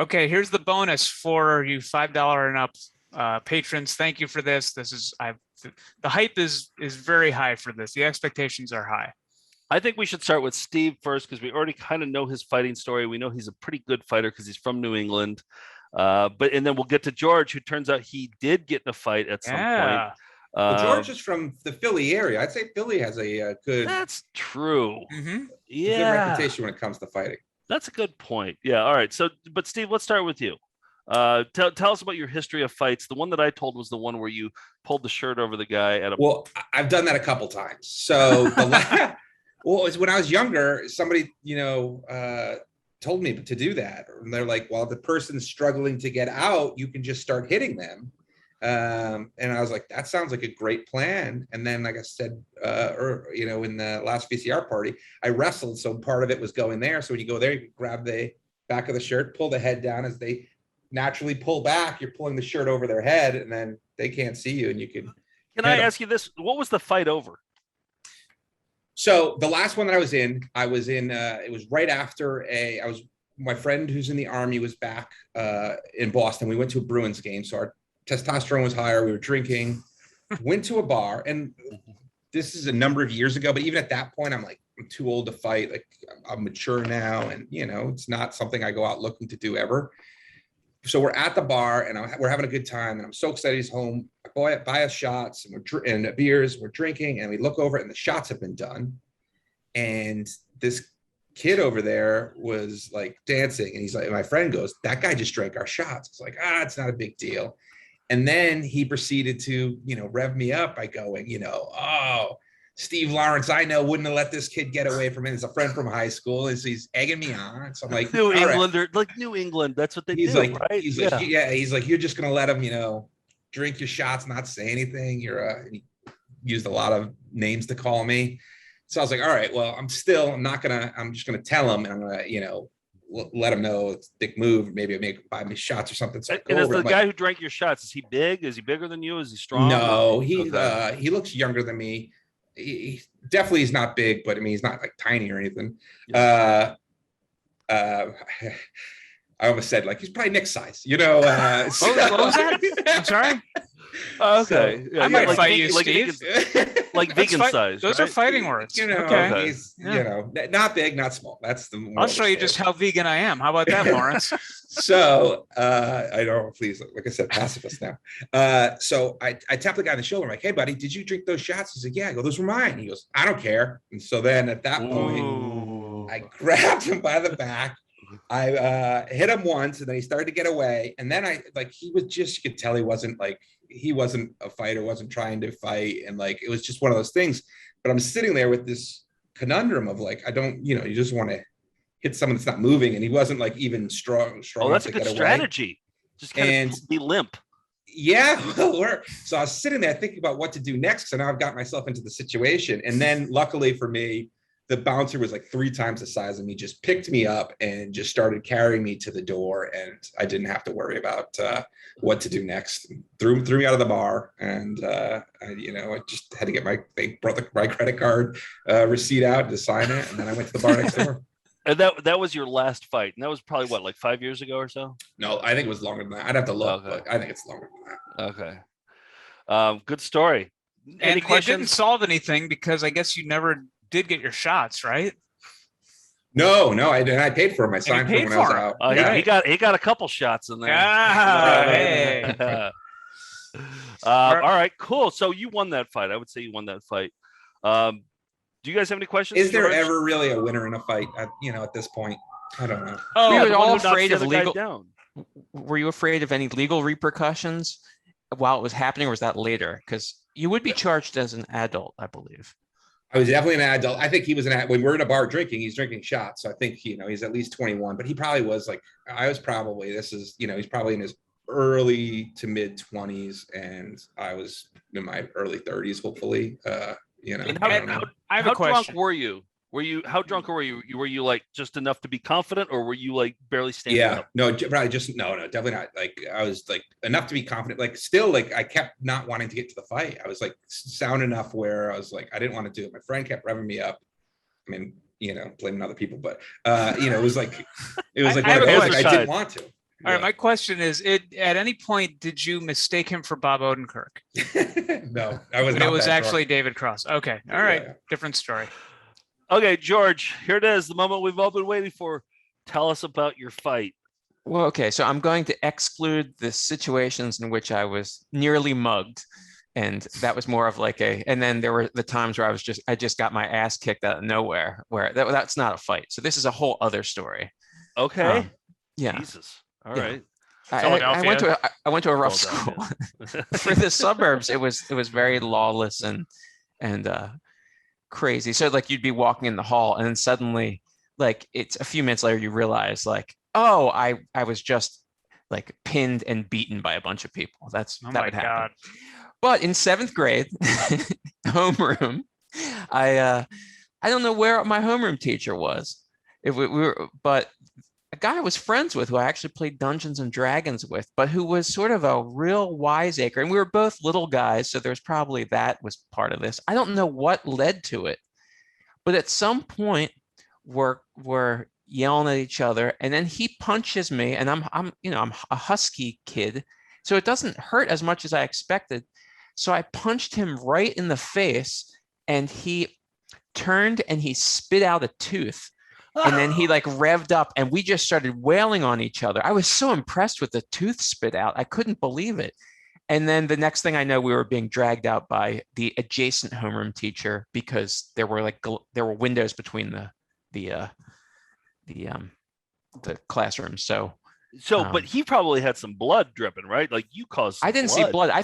Okay, here's the bonus for you $5 and up patrons. Thank you for this. The hype is very high for this. The expectations are high. I think we should start with Steve first because we already kind of know his fighting story. We know he's a pretty good fighter because he's from New England. And then we'll get to George, who turns out he did get in a fight at some point. Well, George is from the Philly area. I'd say Philly has a good. That's true. Mm-hmm. Yeah, good reputation when it comes to fighting. That's a good point. Yeah. All right. So, but Steve, let's start with you. Tell us about your history of fights. The one that I told was the one where you pulled the shirt over the guy at a. Well, I've done that a couple times. So well, it's when I was younger, somebody, told me to do that. And they're like, well, if the person's struggling to get out, you can just start hitting them. And I was like, that sounds like a great plan. And then, like I said, in the last VCR party, I wrestled. So part of it was going there. So when you go there, you can grab the back of the shirt, pull the head down. As they naturally pull back, you're pulling the shirt over their head, and then they can't see you, and you can. Can I ask you this? What was the fight over? So the last one that I was in, it was right after my friend who's in the Army was back in Boston. We went to a Bruins game. So our testosterone was higher. We were drinking, went to a bar. And this is a number of years ago, but even at that point, I'm too old to fight. Like, I'm mature now. And, it's not something I go out looking to do ever. So we're at the bar and we're having a good time. And I'm so excited he's home. I buy us shots and beers. We're drinking, and we look over and the shots have been done. And this kid over there was like dancing. And he's like, my friend goes, that guy just drank our shots. It's like, it's not a big deal. And then he proceeded to, rev me up by going, Steve Lawrence, I know, wouldn't have let this kid get away from it. He's a friend from high school. And so he's egging me on. So I'm like, New England. That's what they do, right? He's like, you're just going to let him, drink your shots, not say anything. He used a lot of names to call me. So I was like, all right, well, I'm just going to tell him, and I'm going to, let him know it's a dick move. Maybe I make buy me shots or something. So and is the guy who drank your shots, is he big? Is he bigger than you? Is he strong? No, he looks younger than me. He definitely is not big, but I mean, he's not like tiny or anything. Yeah. I almost said he's probably Nick's size, what was that? I'm sorry. Okay. So, I might fight you, Steve. Like vegan size. Those are fighting words. Okay. He's, not big, not small. That's the. I'll show you just how vegan I am. How about that, Lawrence? So I don't, please, like I said, pacifist now. So I tapped the guy on the shoulder. I'm like, hey, buddy, did you drink those shots? He said, yeah. I go, those were mine. He goes, I don't care. And so then at that point, I grabbed him by the back. I hit him once, and then he started to get away. And then he was just, you could tell he wasn't a fighter, wasn't trying to fight. And it was just one of those things. But I'm sitting there with this conundrum of I don't, you just want to hit someone that's not moving. And he wasn't even strong. Oh, that's a good strategy. Just kind of be limp. Yeah. So I was sitting there thinking about what to do next. So now I've got myself into the situation. And then luckily for me, the bouncer was 3 times the size of me, just picked me up and just started carrying me to the door. And I didn't have to worry about what to do next. Threw me out of the bar. And, I just had to get they brought my credit card receipt out to sign it. And then I went to the bar next door. And that was your last fight. And that was probably what, 5 years ago or so? No, I think it was longer than that. I'd have to look, but I think it's longer than that. Okay. Good story. Any questions? It didn't solve anything because I guess you never did get your shots, right? No, I didn't. I paid for them. I signed for them when I was out. Yeah. He got a couple shots in there. Hey. All right, cool. So you won that fight. I would say you won that fight. Do you guys have any questions? Is there ever really a winner in a fight? At this point, I don't know. Were you all afraid of legal? Were you afraid of any legal repercussions while it was happening, or was that later? Because you would be charged as an adult, I believe. I was definitely an adult. I think he was when we're in a bar drinking, he's drinking shots. So I think, he's at least 21, but he probably was he's probably in his early to mid 20s. And I was in my early 30s, hopefully, And how drunk were you? How drunk were you? Were you just enough to be confident, or were you barely standing up? No, probably just no, definitely not. I was enough to be confident. Still, I kept not wanting to get to the fight. I was sound enough where I was I didn't want to do it. My friend kept revving me up. I mean, blaming other people, but it was I didn't want to. All right, my question is: at any point did you mistake him for Bob Odenkirk? No, I was But not it was that actually drunk. David Cross. Okay, all right, Yeah. different story. Okay, George, here it is, the moment we've all been waiting for. Tell us about your fight. Well, okay, so I'm going to exclude the situations in which I was nearly mugged. And that was more of like and then there were the times where I just got my ass kicked out of nowhere, where that's not a fight. So this is a whole other story. Okay. Yeah. Jesus. All Yeah. right. I went to a rough Philadelphia. school. For the suburbs, it was very lawless and crazy. So like you'd be walking in the hall and then suddenly like it's a few minutes later you realize like, oh, I was just like pinned and beaten by a bunch of people. That would happen. But in 7th grade, homeroom, I don't know where my homeroom teacher was. If we were, but a guy I was friends with who I actually played Dungeons and Dragons with, but who was sort of a real wiseacre. And we were both little guys, so there's probably that was part of this. I don't know what led to it, but at some point we're yelling at each other, and then he punches me, and I'm a husky kid, so it doesn't hurt as much as I expected. So I punched him right in the face, and he turned and he spit out a tooth. And then he like revved up and we just started wailing on each other. I was so impressed with the tooth spit out. I couldn't believe it. And then the next thing I know, we were being dragged out by the adjacent homeroom teacher because there were windows between the classrooms. So, but he probably had some blood dripping, right? Like you caused. I didn't see blood. I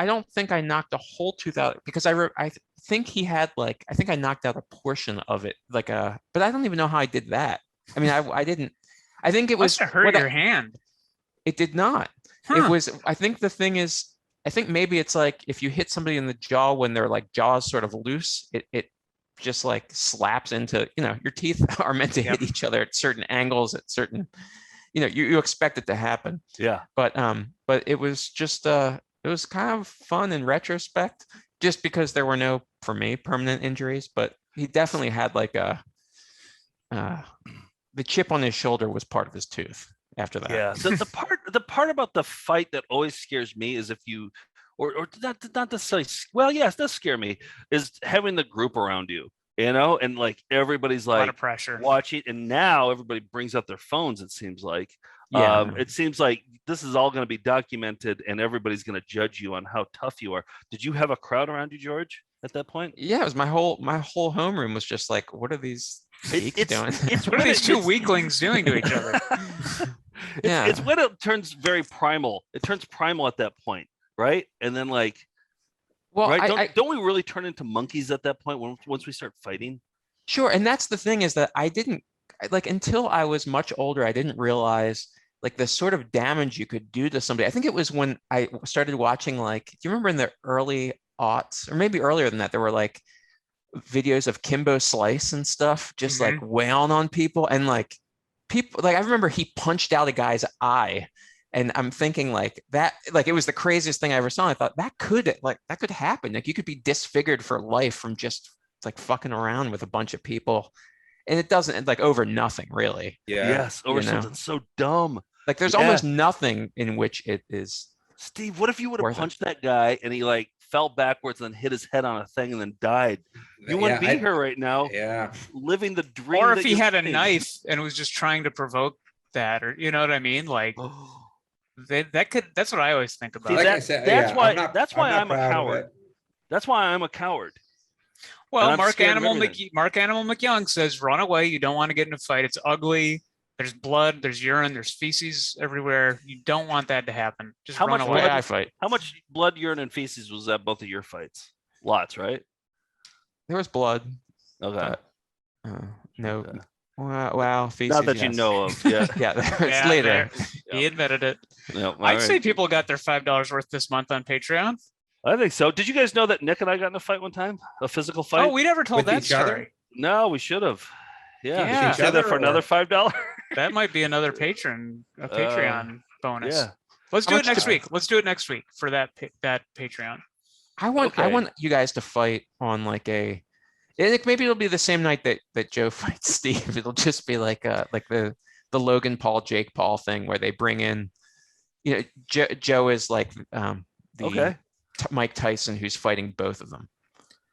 don't think I knocked a whole tooth out because I think he had like, I think I knocked out a portion of it, but I don't even know how I did that. I mean, I didn't. I think it was must have hurt your hand. It did not. It was. I think the thing is, I think maybe it's like if you hit somebody in the jaw when their like jaws sort of loose, it just like slaps into. Your teeth are meant to hit each other at certain angles, at certain. You expect it to happen. Yeah. But it was just it was kind of fun in retrospect, just because there were no, for me, permanent injuries. But he definitely had like the chip on his shoulder was part of his tooth after that. Yeah. The part about the fight that always scares me is if you or not to say, well, yes, it does scare me, is having the group around you. And like everybody's like a lot of pressure watching, and now everybody brings out their phones. It seems like, it seems like this is all going to be documented, and everybody's going to judge you on how tough you are. Did you have a crowd around you, George, at that point? Yeah, it was my whole homeroom was just like, what are these geeks doing? What are these two weaklings doing to each other? It's when it turns very primal. It turns primal at that point, right? And then like. Well, right? Don't we really turn into monkeys at that point once we start fighting? Sure. And that's the thing, is that I didn't like, until I was much older, I didn't realize like the sort of damage you could do to somebody. I think it was when I started watching, like, do you remember in the early aughts, or maybe earlier than that, there were like videos of Kimbo Slice and stuff, just like wailing on people, and like people, like I remember he punched out a guy's eye. And I'm thinking like that, like it was the craziest thing I ever saw. I thought that could happen. Like you could be disfigured for life from just like fucking around with a bunch of people, and it doesn't, like, over nothing really. Yeah. Yes, over something so dumb. Like there's almost nothing in which it is. Steve, what if you would have punched that guy and he like fell backwards and then hit his head on a thing and then died? You wouldn't be here right now. Yeah. Living the dream. Or if he had a knife and was just trying to provoke that, or you know what I mean? Like. That's what I always think about. See, that's why I'm a coward. That's why I'm a coward. Well, Mark Animal McYoung says, run away. You don't want to get in a fight. It's ugly. There's blood, there's urine, there's feces everywhere. You don't want that to happen. Just run away. How much blood, urine, and feces was that both of your fights? Lots, right? There was blood. Okay. No. Okay. Wow, feces, not that you know of. Yeah. It's later. He admitted it. Yep. I'd say people got their $5 worth this month on Patreon. I think so. Did you guys know that Nick and I got in a fight one time? A physical fight? Oh, we never told that story. No, we should have. Yeah. Should that for another $5? That might be another Patreon bonus. Yeah. Let's do it next week. Let's do it next week for that Patreon. I want you guys to fight on like maybe it'll be the same night that Joe fights Steve. It'll just be like the the Logan Paul, Jake Paul thing where they bring in, you know, Joe is like the Mike Tyson who's fighting both of them.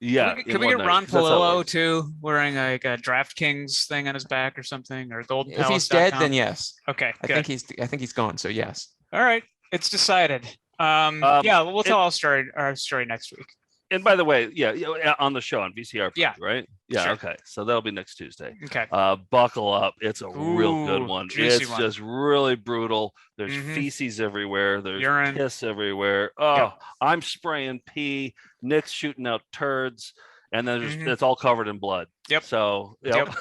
Yeah. Could we get Ron Palillo too, wearing like a DraftKings thing on his back or something, or Golden Palace? If he's dead, then yes. Okay. I think he's gone. So yes. All right, it's decided. Yeah, we'll tell our story next week. And by the way, on the show on VCR, right? Yeah, sure. Okay. So that'll be next Tuesday. Okay. Buckle up. It's a real good one. It's just really brutal. There's feces everywhere. There's urine, piss everywhere. Oh, I'm spraying pee. Nick's shooting out turds. And then it's all covered in blood. Yep. So, Yep.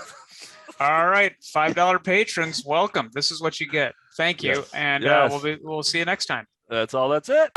All right. $5 patrons, welcome. This is what you get. Thank you. Yes. And we'll see you next time. That's all. That's it.